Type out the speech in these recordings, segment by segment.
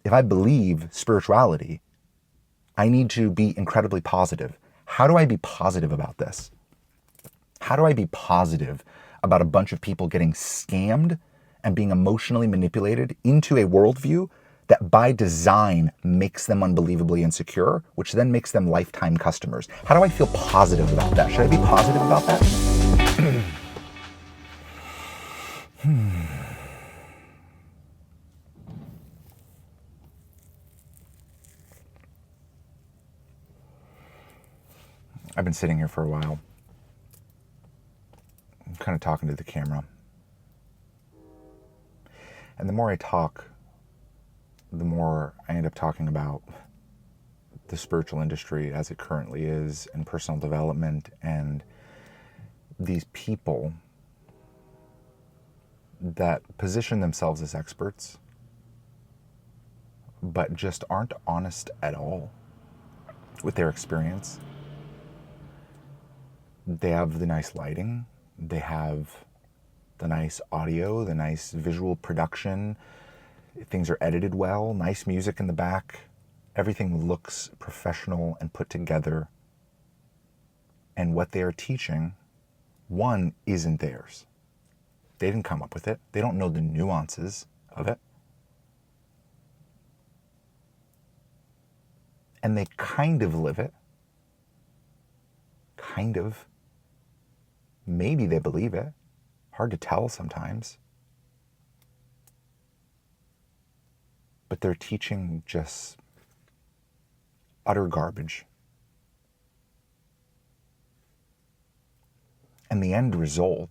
if I believe spirituality, I need to be incredibly positive. How do I be positive about this? How do I be positive about a bunch of people getting scammed and being emotionally manipulated into a worldview that by design makes them unbelievably insecure, which then makes them lifetime customers? How do I feel positive about that? Should I be positive about that? I've been sitting here for a while. I'm kind of talking to the camera. And the more I talk, the more I end up talking about the spiritual industry as it currently is, and personal development, and these people that position themselves as experts, but just aren't honest at all with their experience. They have the nice lighting, they have the nice audio, the nice visual production, things are edited well, nice music in the back, everything looks professional and put together. And what they are teaching, one, isn't theirs. They didn't come up with it. They don't know the nuances of it. And they kind of live it. Kind of. Maybe they believe it. Hard to tell sometimes. But they're teaching just utter garbage. And the end result,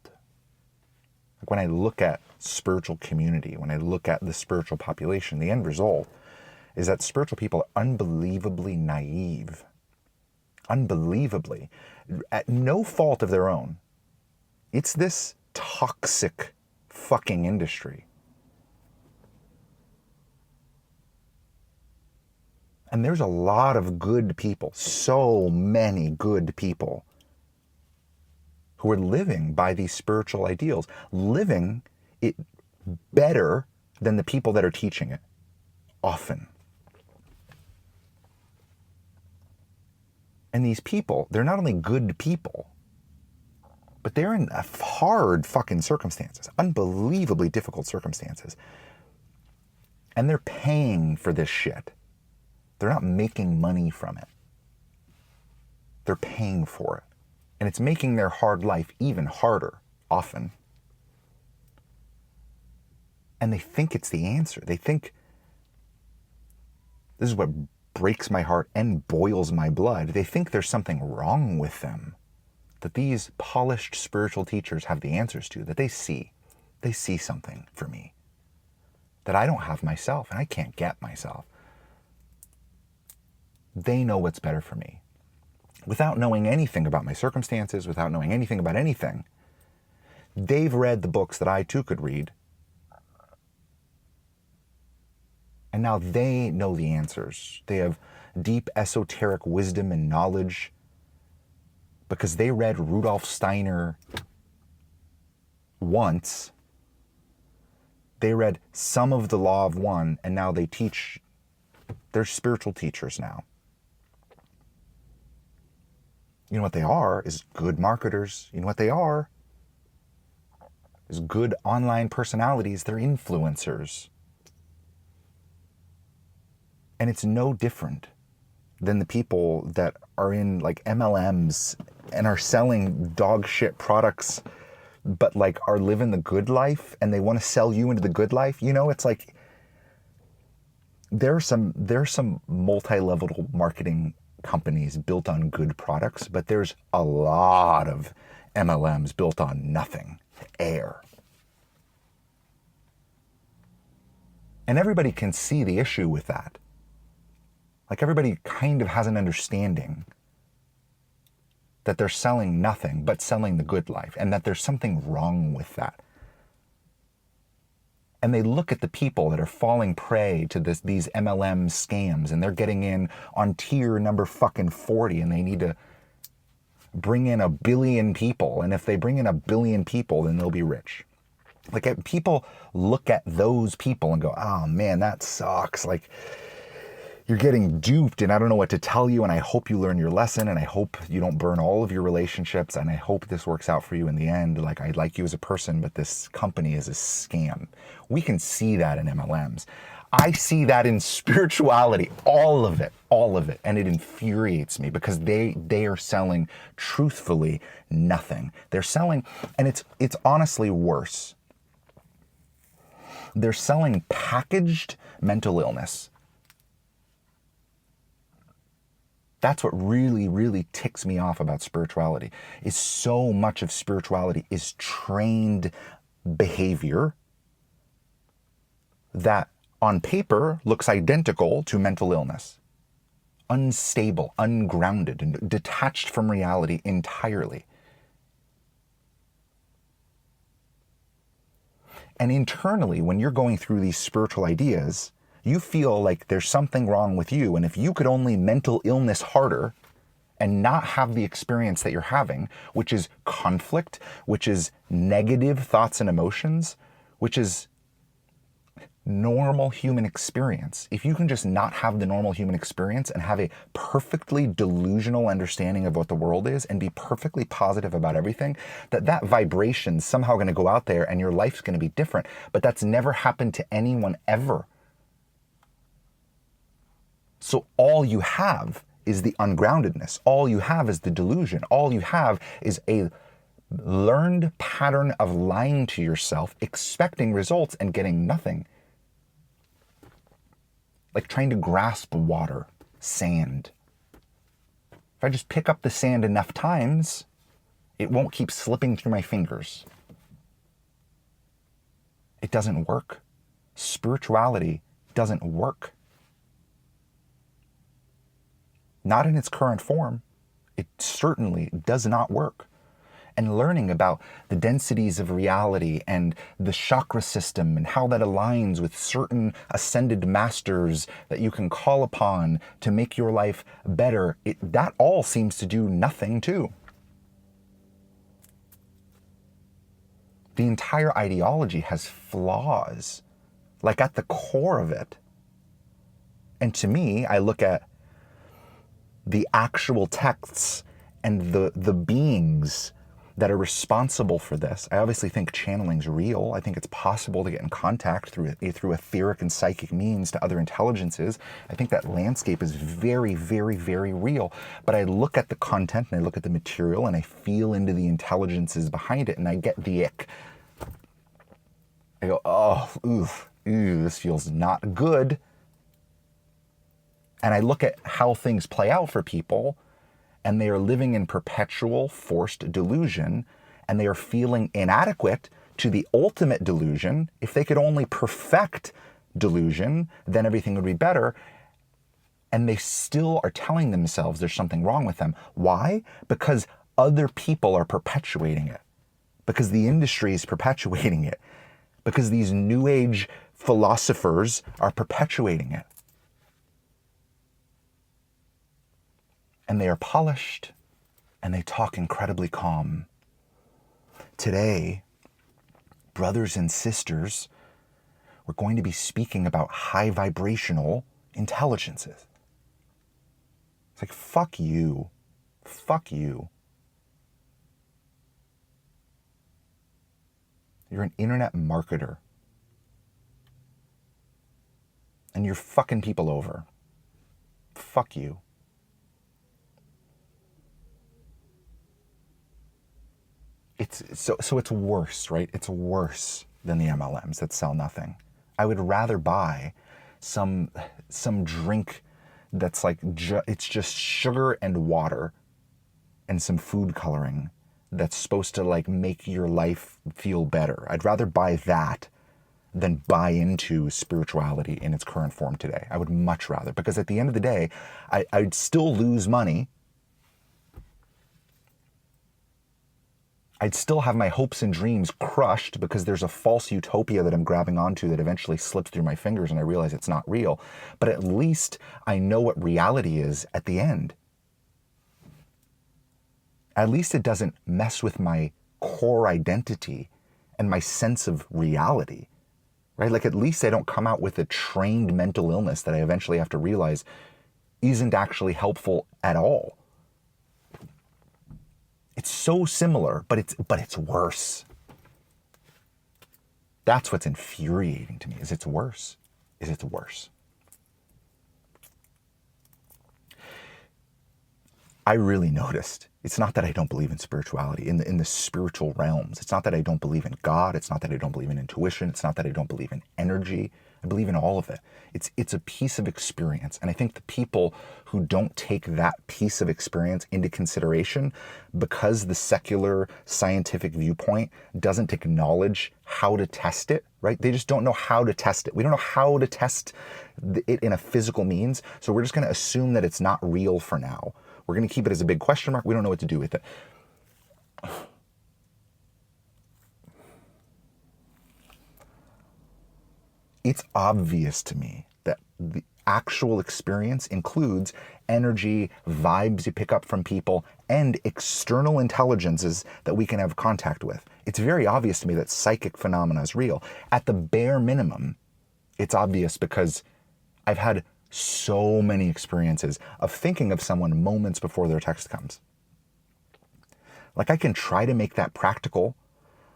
like when I look at spiritual community, when I look at the spiritual population, the end result is that spiritual people are unbelievably naive. Unbelievably. At no fault of their own. It's this toxic fucking industry. And there's a lot of good people, so many good people, who are living by these spiritual ideals, living it better than the people that are teaching it, often. And these people, they're not only good people, but they're in hard fucking circumstances, unbelievably difficult circumstances. And they're paying for this shit. They're not making money from it. They're paying for it. And it's making their hard life even harder, often. And they think it's the answer. They think, this is what breaks my heart and boils my blood. They think there's something wrong with them that these polished spiritual teachers have the answers to, that they see. They see something for me that I don't have myself and I can't get myself. They know what's better for me. Without knowing anything about my circumstances, without knowing anything about anything, they've read the books that I too could read. And now they know the answers. They have deep esoteric wisdom and knowledge because they read Rudolf Steiner once. They read some of the Law of One, and now they teach. They're spiritual teachers now. You know what they are is good marketers. You know what they are is good online personalities. They're influencers. And it's no different than the people that are in like MLMs and are selling dog shit products, but like are living the good life and they want to sell you into the good life. You know, it's like there's some multi-level marketing companies built on good products, but there's a lot of MLMs built on nothing, air. And everybody can see the issue with that. Like everybody kind of has an understanding that they're selling nothing but selling the good life, and that there's something wrong with that. And they look at the people that are falling prey to these MLM scams, and they're getting in on tier number fucking 40, and they need to bring in 1 billion people. And if they bring in 1 billion people, then they'll be rich. Like people look at those people and go, oh man, that sucks. Like you're getting duped and I don't know what to tell you. And I hope you learn your lesson and I hope you don't burn all of your relationships. And I hope this works out for you in the end. Like I like you as a person, but this company is a scam. We can see that in MLMs. I see that in spirituality, all of it. And it infuriates me because they are selling truthfully nothing. They're selling, and it's honestly worse. They're selling packaged mental illness. That's what really, really ticks me off about spirituality, is so much of spirituality is trained behavior that on paper looks identical to mental illness. Unstable, ungrounded, and detached from reality entirely. And internally, when you're going through these spiritual ideas, you feel like there's something wrong with you. And if you could only mental illness harder and not have the experience that you're having, which is conflict, which is negative thoughts and emotions, which is normal human experience. If you can just not have the normal human experience and have a perfectly delusional understanding of what the world is and be perfectly positive about everything, that vibration's somehow going to go out there and your life's going to be different. But that's never happened to anyone ever. So all you have is the ungroundedness. All you have is the delusion. All you have is a learned pattern of lying to yourself, expecting results and getting nothing. Like trying to grasp water, sand. If I just pick up the sand enough times, it won't keep slipping through my fingers. It doesn't work. Spirituality doesn't work. Not in its current form. It certainly does not work. And learning about the densities of reality and the chakra system and how that aligns with certain ascended masters that you can call upon to make your life better, that all seems to do nothing too. The entire ideology has flaws, like at the core of it. And to me, I look at the actual texts and the beings that are responsible for this. I obviously think channeling's real. I think it's possible to get in contact through etheric and psychic means to other intelligences. I think that landscape is very, very, very real. But I look at the content and I look at the material and I feel into the intelligences behind it and I get the ick. I go, oh, this feels not good. And I look at how things play out for people, and they are living in perpetual forced delusion, and they are feeling inadequate to the ultimate delusion. If they could only perfect delusion, then everything would be better. And they still are telling themselves there's something wrong with them. Why? Because other people are perpetuating it. Because the industry is perpetuating it. Because these new age philosophers are perpetuating it. And they are polished, and they talk incredibly calm. Today, brothers and sisters, we're going to be speaking about high vibrational intelligences. It's like, fuck you. Fuck you. You're an internet marketer. And you're fucking people over. Fuck you. So it's worse, right? It's worse than the MLMs that sell nothing. I would rather buy some drink that's like it's just sugar and water and some food coloring that's supposed to like make your life feel better. I'd rather buy that than buy into spirituality in its current form today. I would much rather, because at the end of the day, I'd still lose money. I'd still have my hopes and dreams crushed because there's a false utopia that I'm grabbing onto that eventually slips through my fingers and I realize it's not real. But at least I know what reality is at the end. At least it doesn't mess with my core identity and my sense of reality, right? Like, at least I don't come out with a trained mental illness that I eventually have to realize isn't actually helpful at all. It's so similar, but it's worse. That's what's infuriating to me, is it's worse. It's worse. I really noticed, it's not that I don't believe in spirituality, in the spiritual realms. It's not that I don't believe in God. It's not that I don't believe in intuition. It's not that I don't believe in energy. I believe in all of it. It's a piece of experience. And I think the people who don't take that piece of experience into consideration, because the secular scientific viewpoint doesn't acknowledge how to test it, right? They just don't know how to test it. We don't know how to test it in a physical means. So we're just going to assume that it's not real for now. We're going to keep it as a big question mark. We don't know what to do with it. It's obvious to me that the actual experience includes energy, vibes you pick up from people, and external intelligences that we can have contact with. It's very obvious to me that psychic phenomena is real. At the bare minimum, it's obvious because I've had so many experiences of thinking of someone moments before their text comes. Like, I can try to make that practical.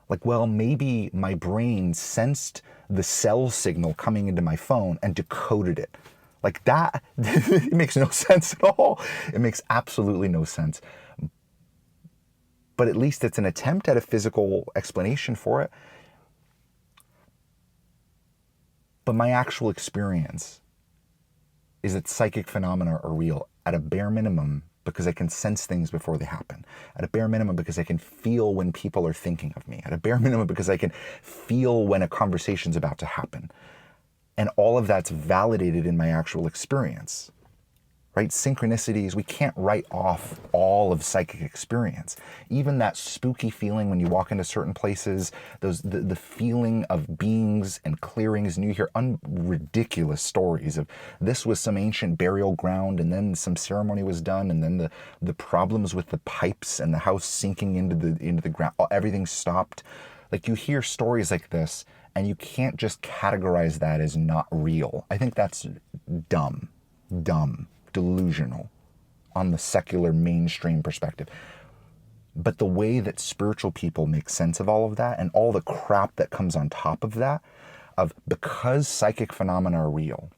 Like, well, maybe my brain sensed the cell signal coming into my phone and decoded it. Like that, it makes no sense at all. It makes absolutely no sense. But at least it's an attempt at a physical explanation for it. But my actual experience is that psychic phenomena are real at a bare minimum, because I can sense things before they happen. At a bare minimum, because I can feel when people are thinking of me. At a bare minimum, because I can feel when a conversation's about to happen. And all of that's validated in my actual experience, right? Synchronicities, we can't write off all of psychic experience. Even that spooky feeling when you walk into certain places, the feeling of beings and clearings, and you hear ridiculous stories of this was some ancient burial ground, and then some ceremony was done, and then the problems with the pipes and the house sinking into the ground, everything stopped. Like, you hear stories like this, and you can't just categorize that as not real. I think that's dumb, delusional on the secular mainstream perspective. But the way that spiritual people make sense of all of that, and all the crap that comes on top of that, of because psychic phenomena are real,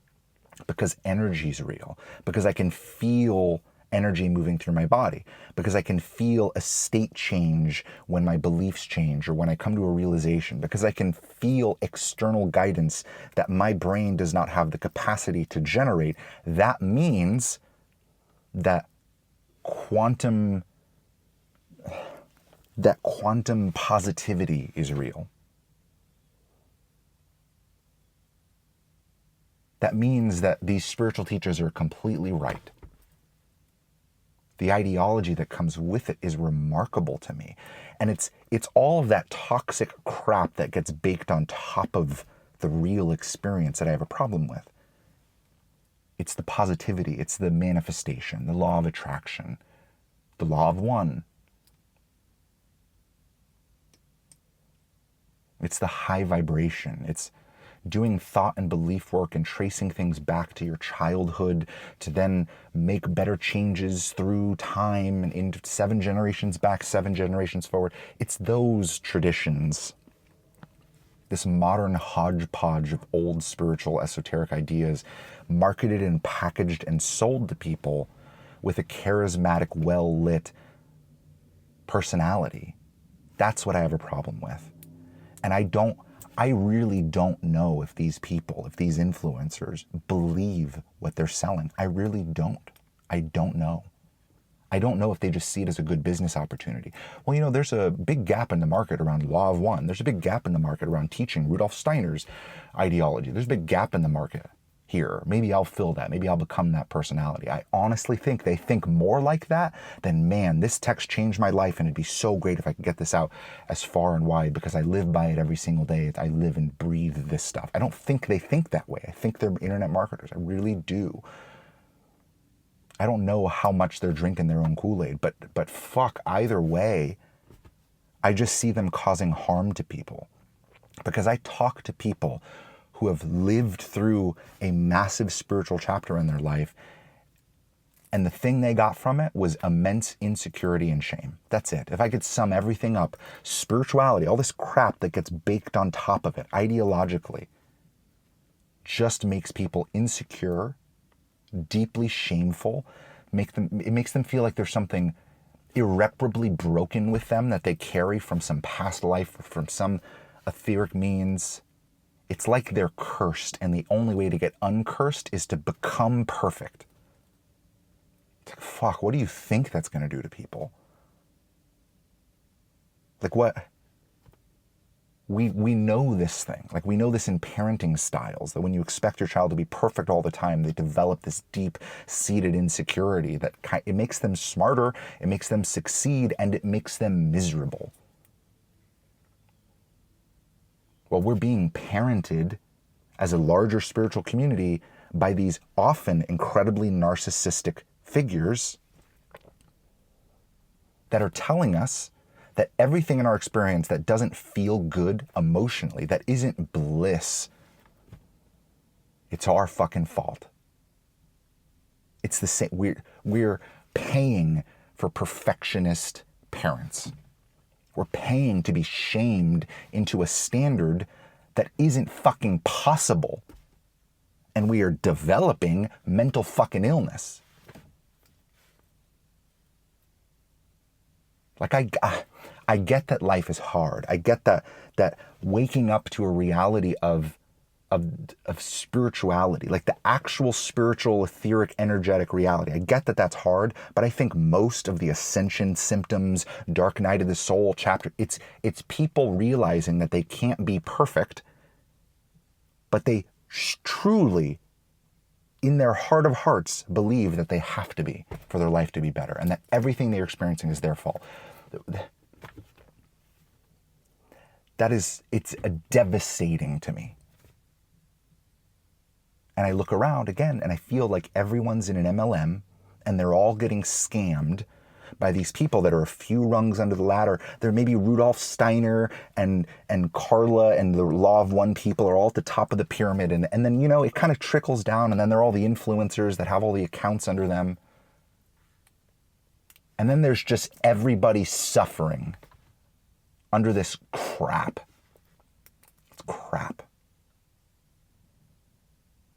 because energy is real, because I can feel energy moving through my body, because I can feel a state change when my beliefs change or when I come to a realization, because I can feel external guidance that my brain does not have the capacity to generate. That means that quantum positivity is real. That means that these spiritual teachers are completely right. The ideology that comes with it is remarkable to me. And it's all of that toxic crap that gets baked on top of the real experience that I have a problem with. It's the positivity, it's the manifestation, the law of attraction, the law of one. It's the high vibration. It's doing thought and belief work and tracing things back to your childhood to then make better changes through time and into 7 generations back, 7 generations forward. It's those traditions, this modern hodgepodge of old spiritual esoteric ideas marketed and packaged and sold to people with a charismatic, well-lit personality. That's what I have a problem with. And I really don't know if these people, if these influencers believe what they're selling. I really don't. I don't know. I don't know if they just see it as a good business opportunity. Well, there's a big gap in the market around law of one. There's a big gap in the market around teaching Rudolf Steiner's ideology. There's a big gap in the market here. Maybe I'll fill that. Maybe I'll become that personality. I honestly think they think more like that than, man, this text changed my life and it'd be so great if I could get this out as far and wide because I live by it every single day. I live and breathe this stuff. I don't think they think that way. I think they're internet marketers. I really do. I don't know how much they're drinking their own Kool-Aid, but fuck, either way, I just see them causing harm to people. Because I talk to people who have lived through a massive spiritual chapter in their life, and the thing they got from it was immense insecurity and shame. That's it. If I could sum everything up, spirituality, all this crap that gets baked on top of it ideologically, just makes people insecure, deeply shameful, it makes them feel like there's something irreparably broken with them that they carry from some past life or from some etheric means. It's like they're cursed, and the only way to get uncursed is to become perfect. It's like, fuck, what do you think that's going to do to people? Like, what? We know this thing. Like, we know this in parenting styles, that when you expect your child to be perfect all the time, they develop this deep-seated insecurity that it makes them smarter, it makes them succeed, and it makes them miserable. Well, we're being parented as a larger spiritual community by these often incredibly narcissistic figures that are telling us that everything in our experience that doesn't feel good emotionally, that isn't bliss, it's our fucking fault. It's the same. We're paying for perfectionist parents. We're paying to be shamed into a standard that isn't fucking possible. And we are developing mental fucking illness. Like, I get that life is hard. I get that waking up to a reality of spirituality, like the actual spiritual, etheric, energetic reality. I get that that's hard, but I think most of the ascension symptoms, dark night of the soul chapter, it's people realizing that they can't be perfect, but they truly, in their heart of hearts, believe that they have to be for their life to be better, and that everything they're experiencing is their fault. It's devastating to me. And I look around again and I feel like everyone's in an MLM and they're all getting scammed by these people that are a few rungs under the ladder. There may be Rudolf Steiner and Carla and the Law of One people are all at the top of the pyramid. And then, you know, it kind of trickles down, and then there are all the influencers that have all the accounts under them. And then there's just everybody suffering under this crap. It's crap.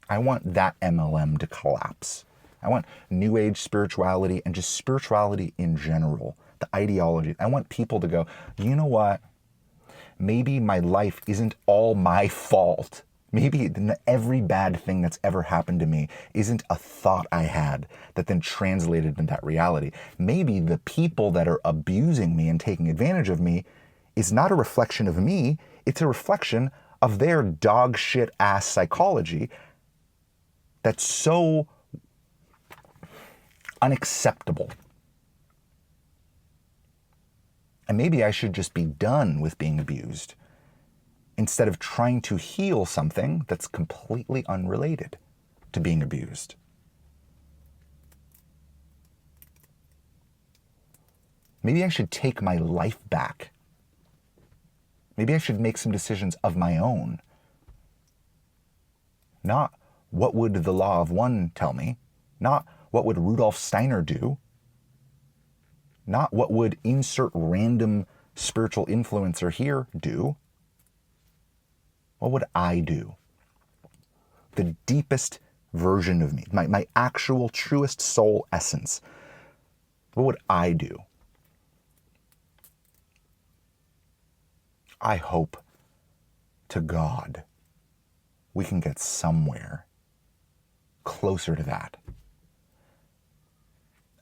I want that MLM to collapse. I want New Age spirituality and just spirituality in general, the ideology. I want people to go, you know what? Maybe my life isn't all my fault. Maybe every bad thing that's ever happened to me isn't a thought I had that then translated into that reality. Maybe the people that are abusing me and taking advantage of me is not a reflection of me. It's a reflection of their dog shit ass psychology that's so unacceptable. And maybe I should just be done with being abused instead of trying to heal something that's completely unrelated to being abused. Maybe I should take my life back. Maybe I should make some decisions of my own. Not what would the Law of One tell me, not what would Rudolf Steiner do, not what would insert random spiritual influencer here do. What would I do? The deepest version of me, my actual truest soul essence. What would I do? I hope to God we can get somewhere closer to that.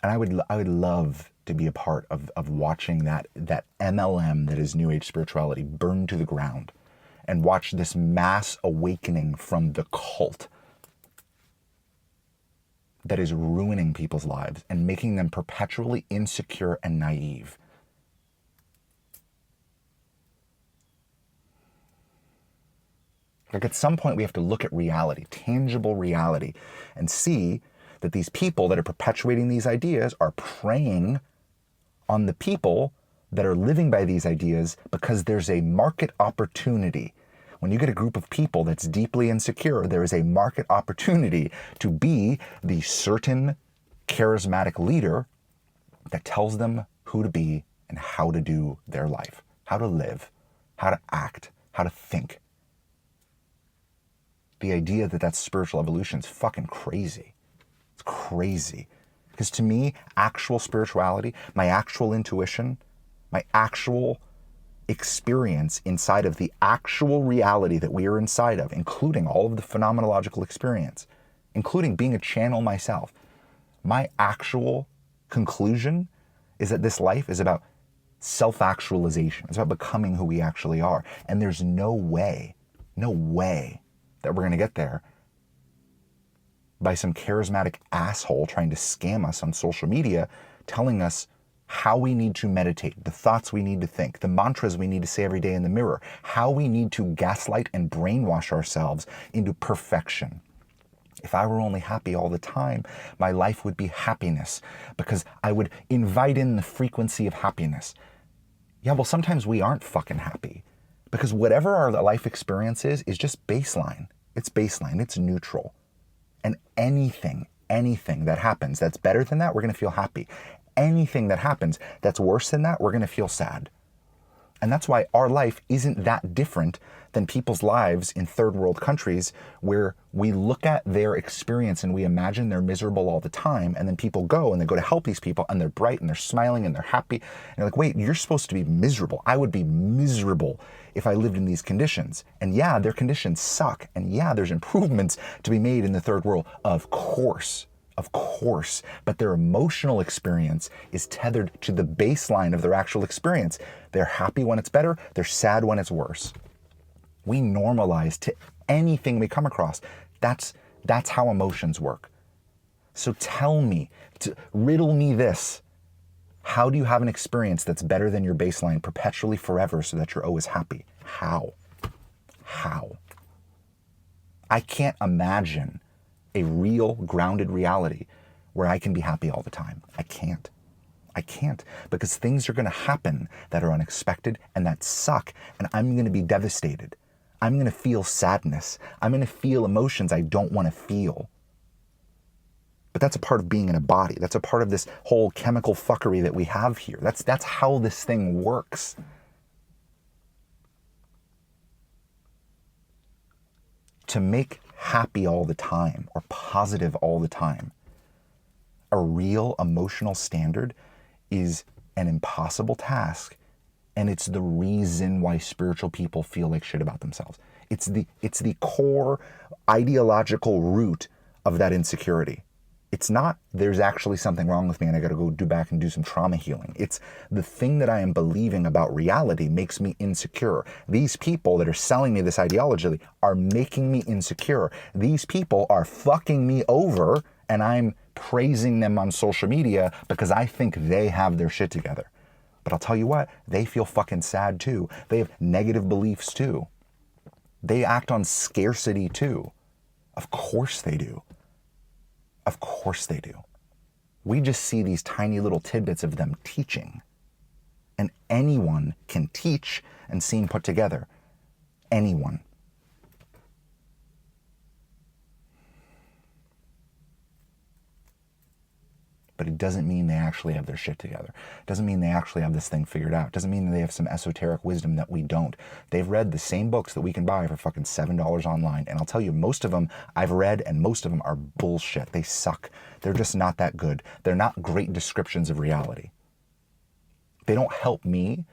And I would love to be a part of watching that MLM that is New Age spirituality burn to the ground, and watch this mass awakening from the cult that is ruining people's lives and making them perpetually insecure and naive. Like, at some point we have to look at reality, tangible reality, and see that these people that are perpetuating these ideas are preying on the people that are living by these ideas because there's a market opportunity. When you get a group of people that's deeply insecure, there is a market opportunity to be the certain charismatic leader that tells them who to be and how to do their life, how to live, how to act, how to think. The idea that that's spiritual evolution is fucking crazy. It's crazy. Because to me, actual spirituality, my actual intuition, my actual experience inside of the actual reality that we are inside of, including all of the phenomenological experience, including being a channel myself, my actual conclusion is that this life is about self-actualization. It's about becoming who we actually are. And there's no way that we're going to get there by some charismatic asshole trying to scam us on social media, telling us how we need to meditate, the thoughts we need to think, the mantras we need to say every day in the mirror, how we need to gaslight and brainwash ourselves into perfection. If I were only happy all the time, my life would be happiness because I would invite in the frequency of happiness. Yeah, well, sometimes we aren't fucking happy because whatever our life experience is just baseline. It's baseline. It's neutral. And anything that happens that's better than that, we're going to feel happy. Anything that happens that's worse than that, we're going to feel sad. And that's why our life isn't that different than people's lives in third world countries where we look at their experience and we imagine they're miserable all the time. And then people go and they go to help these people and they're bright and they're smiling and they're happy. And you're like, wait, you're supposed to be miserable. I would be miserable if I lived in these conditions. And yeah, their conditions suck. And yeah, there's improvements to be made in the third world. Of course. But their emotional experience is tethered to the baseline of their actual experience. They're happy when it's better. They're sad when it's worse. We normalize to anything we come across. That's how emotions work. So tell me, riddle me this. How do you have an experience that's better than your baseline perpetually forever so that you're always happy? How? I can't imagine a real grounded reality where I can be happy all the time. I can't because things are going to happen that are unexpected and that suck, and I'm going to be devastated. I'm going to feel sadness. I'm going to feel emotions I don't want to feel. But that's a part of being in a body. That's a part of this whole chemical fuckery that we have here. That's how this thing works. To make happy all the time or positive all the time a real emotional standard is an impossible task. And it's the reason why spiritual people feel like shit about themselves. It's the core ideological root of that insecurity. It's not, there's actually something wrong with me and I got to go back and do some trauma healing. It's the thing that I am believing about reality makes me insecure. These people that are selling me this ideology are making me insecure. These people are fucking me over and I'm praising them on social media because I think they have their shit together. But I'll tell you what, they feel fucking sad too. They have negative beliefs too. They act on scarcity too. Of course they do. Of course they do. We just see these tiny little tidbits of them teaching. And anyone can teach and seem put together. Anyone. But it doesn't mean they actually have their shit together. It doesn't mean they actually have this thing figured out. It doesn't mean that they have some esoteric wisdom that we don't. They've read the same books that we can buy for fucking $7 online. And I'll tell you, most of them I've read and most of them are bullshit. They suck. They're just not that good. They're not great descriptions of reality. They don't help me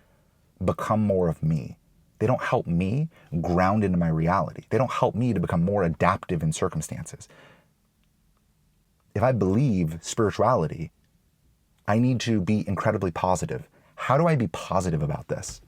become more of me. They don't help me ground into my reality. They don't help me to become more adaptive in circumstances. If I believe spirituality, I need to be incredibly positive. How do I be positive about this?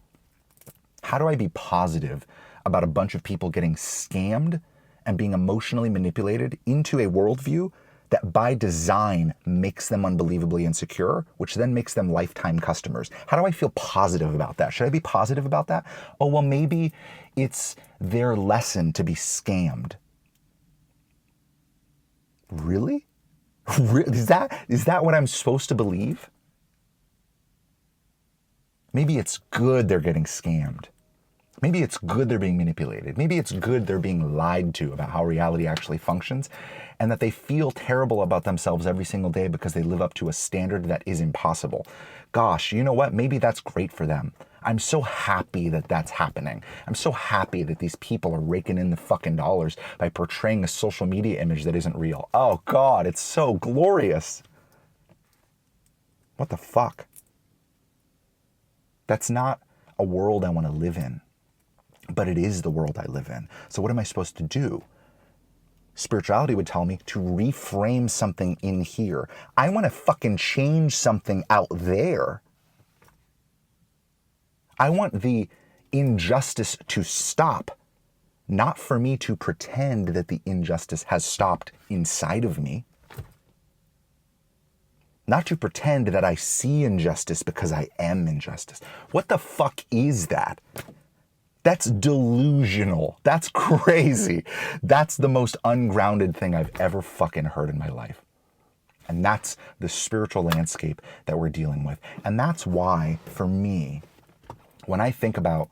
How do I be positive about a bunch of people getting scammed and being emotionally manipulated into a worldview that by design makes them unbelievably insecure, which then makes them lifetime customers? How do I feel positive about that? Should I be positive about that? Oh, well, maybe it's their lesson to be scammed. Really? Is that what I'm supposed to believe? Maybe it's good they're getting scammed. Maybe it's good they're being manipulated. Maybe it's good they're being lied to about how reality actually functions, and that they feel terrible about themselves every single day because they live up to a standard that is impossible. Gosh, you know what? Maybe that's great for them. I'm so happy that that's happening. I'm so happy that these people are raking in the fucking dollars by portraying a social media image that isn't real. Oh God, it's so glorious. What the fuck? That's not a world I want to live in. But it is the world I live in. So what am I supposed to do? Spirituality would tell me to reframe something in here. I want to fucking change something out there. I want the injustice to stop, not for me to pretend that the injustice has stopped inside of me. Not to pretend that I see injustice because I am injustice. What the fuck is that? That's delusional. That's crazy. That's the most ungrounded thing I've ever fucking heard in my life. And that's the spiritual landscape that we're dealing with. And that's why, for me, when I think about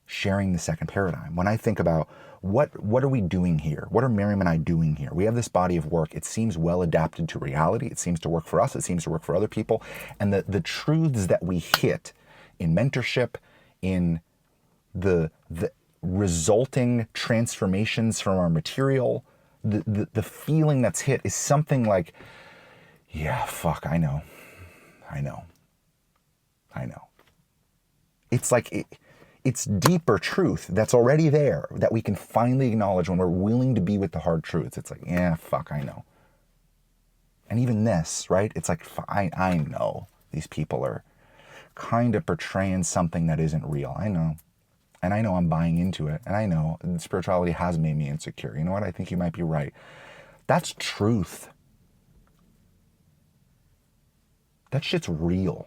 sharing the second paradigm, when I think about what are we doing here? What are Miriam and I doing here? We have this body of work. It seems well adapted to reality. It seems to work for us. It seems to work for other people. And the truths that we hit in mentorship, in the resulting transformations from our material, the feeling that's hit is something like, yeah, fuck, I know. It's like, it's deeper truth that's already there that we can finally acknowledge when we're willing to be with the hard truths. It's like, yeah, fuck, I know. And even this, right? It's like, I know these people are kind of portraying something that isn't real. I know. And I know I'm buying into it. And I know spirituality has made me insecure. You know what? I think you might be right. That's truth. That shit's real.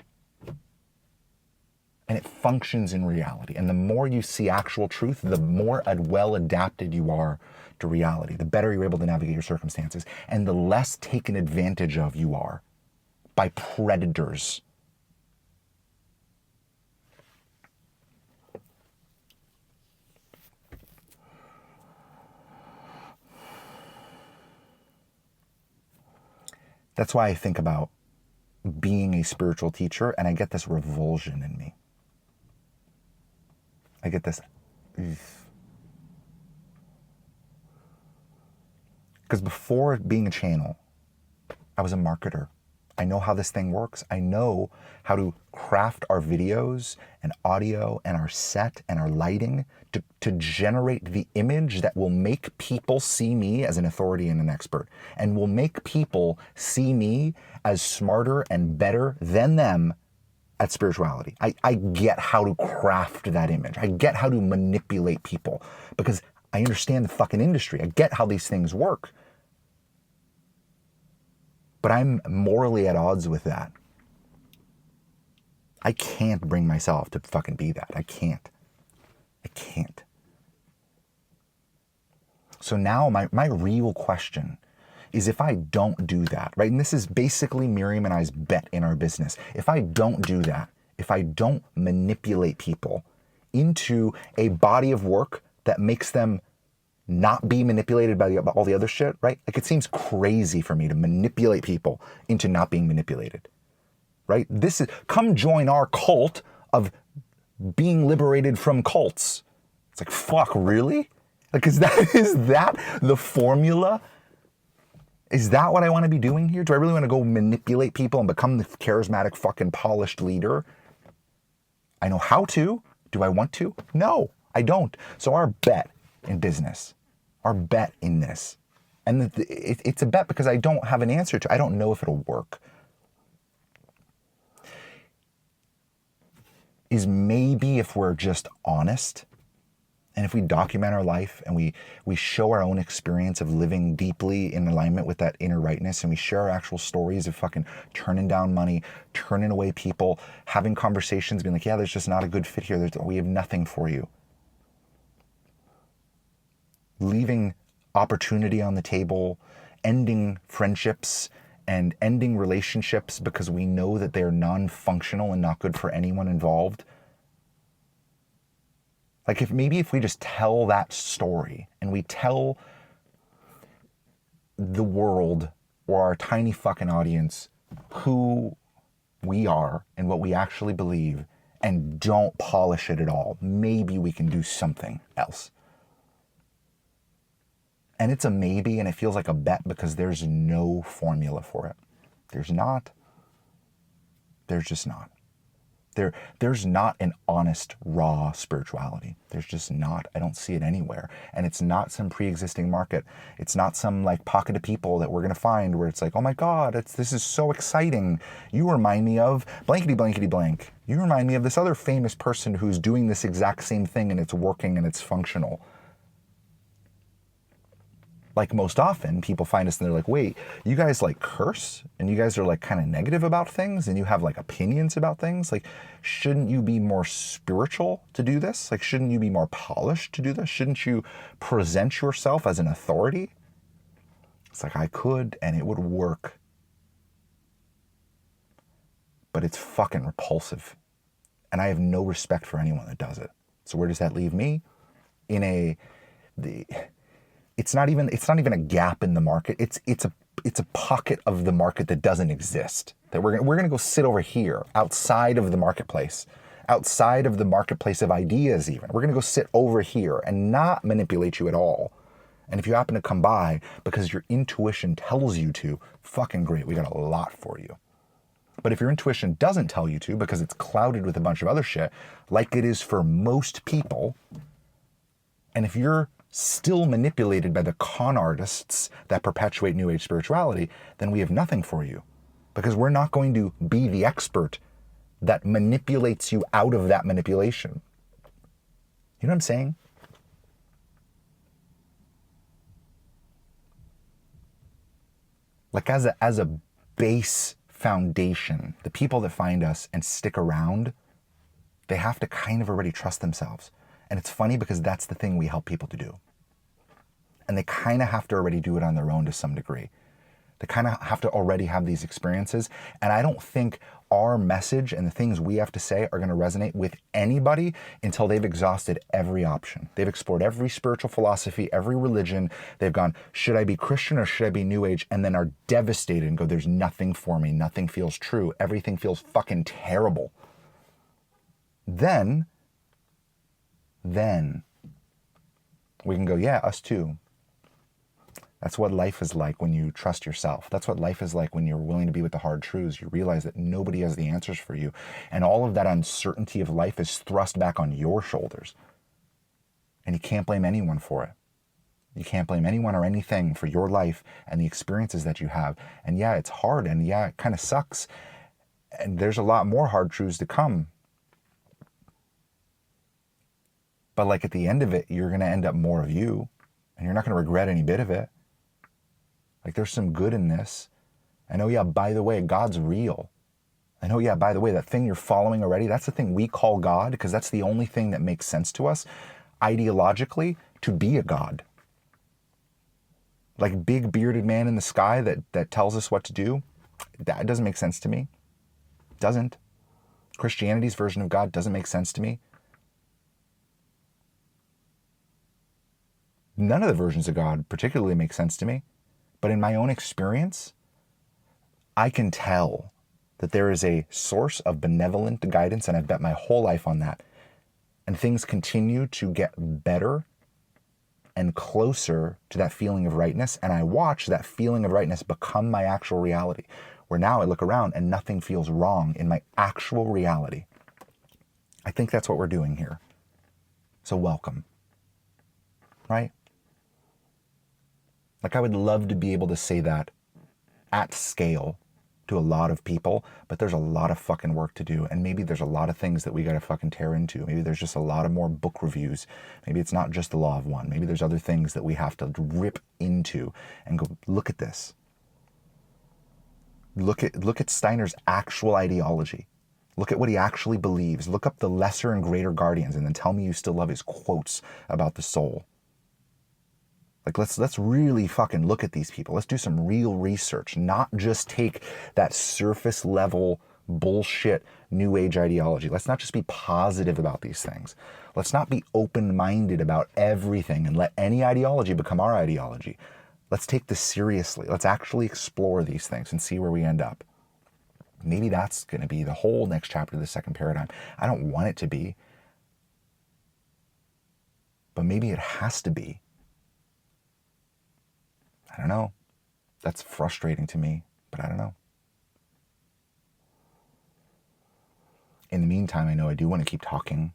And it functions in reality. And the more you see actual truth, the more well adapted you are to reality. The better you're able to navigate your circumstances. And the less taken advantage of you are by predators. That's why I think about being a spiritual teacher, and I get this revulsion in me. I get this. Because before being a channel, I was a marketer. I know how this thing works. I know how to craft our videos and audio and our set and our lighting to generate the image that will make people see me as an authority and an expert, and will make people see me as smarter and better than them at spirituality. I get how to craft that image. I get how to manipulate people because I understand the fucking industry. I get how these things work. But I'm morally at odds with that. I can't bring myself to fucking be that. I can't. So now my real question is, if I don't do that, right? And this is basically Miriam and I's bet in our business. If I don't do that, if I don't manipulate people into a body of work that makes them not be manipulated by all the other shit, right? Like, it seems crazy for me to manipulate people into not being manipulated, right? This is, come join our cult of being liberated from cults. It's like, fuck, really? Like, is that the formula? Is that what I want to be doing here? Do I really want to go manipulate people and become the charismatic fucking polished leader? I know how to. Do I want to? No, I don't. So our bet in business, our bet in this, and it's a bet because I don't have an answer to. I don't know if it'll work. Is maybe if we're just honest, and if we document our life and we show our own experience of living deeply in alignment with that inner rightness, and we share our actual stories of fucking turning down money, turning away people, having conversations, being like, yeah, there's just not a good fit here. We have nothing for you. Leaving opportunity on the table, ending friendships, and ending relationships because we know that they're non-functional and not good for anyone involved. Like if we just tell that story and we tell the world or our tiny fucking audience who we are and what we actually believe and don't polish it at all, maybe we can do something else. And it's a maybe, and it feels like a bet because there's no formula for it. There's not. There's just not. There's not an honest, raw spirituality. There's just not. I don't see it anywhere. And it's not some pre-existing market. It's not some like pocket of people that we're going to find where it's like, oh my God, this is so exciting. You remind me of blankety blankety blank. You remind me of this other famous person who's doing this exact same thing and it's working and it's functional. Like most often people find us and they're like, wait, you guys like curse and you guys are like kind of negative about things and you have like opinions about things. Like, shouldn't you be more spiritual to do this? Like, shouldn't you be more polished to do this? Shouldn't you present yourself as an authority? It's like, I could and it would work. But it's fucking repulsive. And I have no respect for anyone that does it. So where does that leave me? It's not even a gap in the market. It's a pocket of the market that doesn't exist. That we're gonna go sit over here outside of the marketplace of ideas even. We're gonna go sit over here and not manipulate you at all. And if you happen to come by because your intuition tells you to, fucking great, we got a lot for you. But if your intuition doesn't tell you to because it's clouded with a bunch of other shit, like it is for most people, and if you're still manipulated by the con artists that perpetuate New Age spirituality, then we have nothing for you. Because we're not going to be the expert that manipulates you out of that manipulation. You know what I'm saying? Like as a base foundation, the people that find us and stick around, they have to kind of already trust themselves. And it's funny because that's the thing we help people to do. And they kind of have to already do it on their own to some degree. They kind of have to already have these experiences. And I don't think our message and the things we have to say are going to resonate with anybody until they've exhausted every option. They've explored every spiritual philosophy, every religion. They've gone, should I be Christian or should I be New Age? And then are devastated and go, there's nothing for me. Nothing feels true. Everything feels fucking terrible. Then we can go, yeah, us too. That's what life is like when you trust yourself. That's what life is like when you're willing to be with the hard truths. You realize that nobody has the answers for you. And all of that uncertainty of life is thrust back on your shoulders. And you can't blame anyone for it. You can't blame anyone or anything for your life and the experiences that you have. And yeah, it's hard and yeah, it kind of sucks. And there's a lot more hard truths to come. But like at the end of it, you're going to end up more of you and you're not going to regret any bit of it. Like there's some good in this. I know, yeah, by the way, God's real. I know, yeah, by the way, that thing you're following already, that's the thing we call God because that's the only thing that makes sense to us ideologically to be a God. Like big bearded man in the sky that tells us what to do, that doesn't make sense to me. It doesn't. Christianity's version of God doesn't make sense to me. None of the versions of God particularly make sense to me. But in my own experience, I can tell that there is a source of benevolent guidance, and I've bet my whole life on that. And things continue to get better and closer to that feeling of rightness. And I watch that feeling of rightness become my actual reality, where now I look around and nothing feels wrong in my actual reality. I think that's what we're doing here. So welcome. Right? Like I would love to be able to say that at scale to a lot of people, but there's a lot of fucking work to do. And maybe there's a lot of things that we got to fucking tear into. Maybe there's just a lot of more book reviews. Maybe it's not just the law of one. Maybe there's other things that we have to rip into and go, look at this. Look at Steiner's actual ideology. Look at what he actually believes. Look up the lesser and greater guardians and then tell me you still love his quotes about the soul. Like, let's really fucking look at these people. Let's do some real research, not just take that surface level bullshit new age ideology. Let's not just be positive about these things. Let's not be open-minded about everything and let any ideology become our ideology. Let's take this seriously. Let's actually explore these things and see where we end up. Maybe that's going to be the whole next chapter of the second paradigm. I don't want it to be, but maybe it has to be. I don't know. That's frustrating to me, but I don't know. In the meantime, I know I do want to keep talking,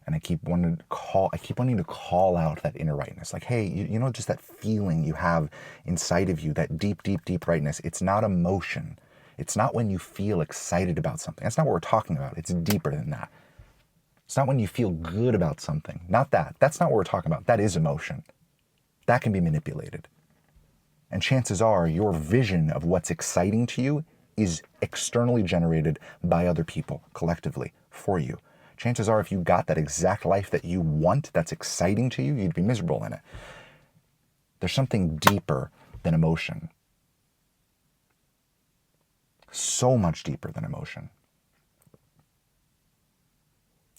and I keep wanting to call out that inner rightness. Like, hey, you know, just that feeling you have inside of you, that deep, deep, deep rightness. It's not emotion. It's not when you feel excited about something. That's not what we're talking about. It's deeper than that. It's not when you feel good about something. Not that. That's not what we're talking about. That is emotion. That can be manipulated. And chances are your vision of what's exciting to you is externally generated by other people, collectively, for you. Chances are if you got that exact life that you want, that's exciting to you, you'd be miserable in it. There's something deeper than emotion. So much deeper than emotion.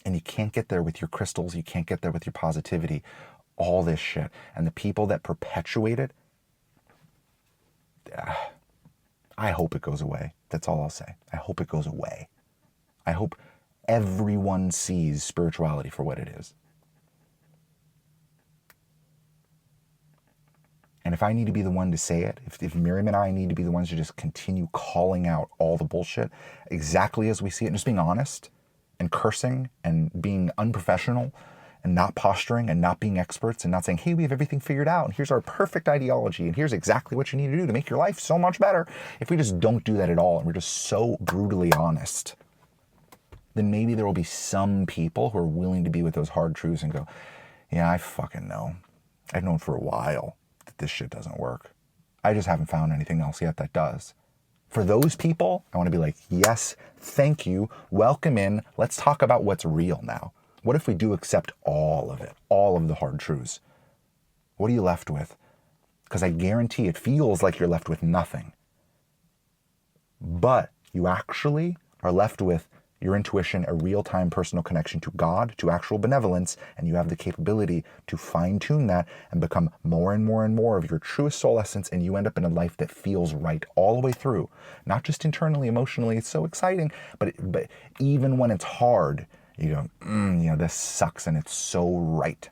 And you can't get there with your crystals, you can't get there with your positivity, all this shit. And the people that perpetuate it, I hope it goes away. That's all I'll say. I hope it goes away. I hope everyone sees spirituality for what it is. And if I need to be the one to say it, if Miriam and I need to be the ones to just continue calling out all the bullshit exactly as we see it, and just being honest and cursing and being unprofessional and not posturing and not being experts and not saying, hey, we have everything figured out and here's our perfect ideology and here's exactly what you need to do to make your life so much better. If we just don't do that at all and we're just so brutally honest, then maybe there will be some people who are willing to be with those hard truths and go, yeah, I fucking know. I've known for a while that this shit doesn't work. I just haven't found anything else yet that does. For those people, I want to be like, yes, thank you, welcome in, let's talk about what's real now. What if we do accept all of it, all of the hard truths? What are you left with? Because I guarantee it feels like you're left with nothing. But you actually are left with your intuition, a real-time personal connection to God, to actual benevolence, and you have the capability to fine-tune that and become more and more and more of your truest soul essence, and you end up in a life that feels right all the way through. Not just internally, emotionally, it's so exciting, but even when it's hard, you go, this sucks and it's so right.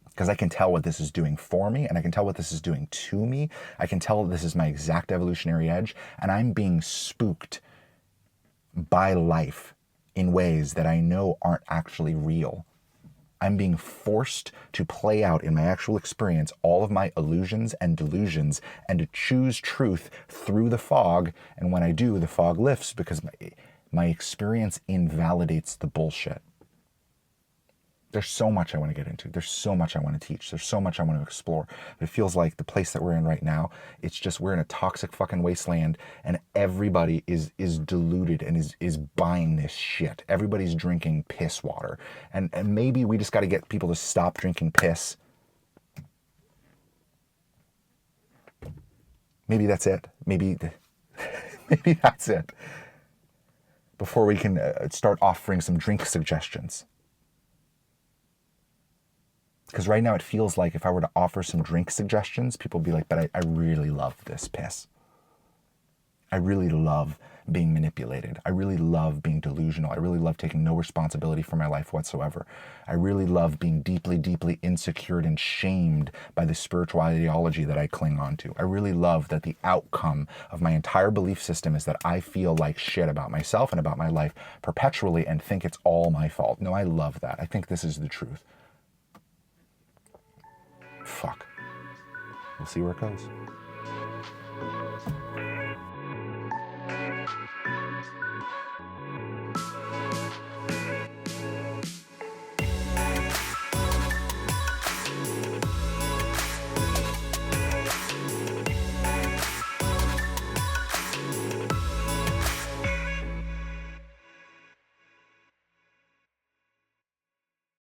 Because I can tell what this is doing for me, and I can tell what this is doing to me. I can tell this is my exact evolutionary edge, and I'm being spooked by life in ways that I know aren't actually real. I'm being forced to play out in my actual experience all of my illusions and delusions and to choose truth through the fog. And when I do, the fog lifts because my experience invalidates the bullshit. There's so much I want to get into. There's so much I want to teach. There's so much I want to explore. But it feels like the place that we're in right now, it's just we're in a toxic fucking wasteland and everybody is deluded and is buying this shit. Everybody's drinking piss water. And maybe we just got to get people to stop drinking piss. Maybe that's it. Maybe that's it. Before we can start offering some drink suggestions. Because right now it feels like if I were to offer some drink suggestions, people would be like, but I really love this piss. I really love being manipulated. I really love being delusional. I really love taking no responsibility for my life whatsoever. I really love being deeply, deeply insecure and shamed by the spiritual ideology that I cling on to. I really love that the outcome of my entire belief system is that I feel like shit about myself and about my life perpetually and think it's all my fault. No, I love that. I think this is the truth. Fuck. We'll see where it goes.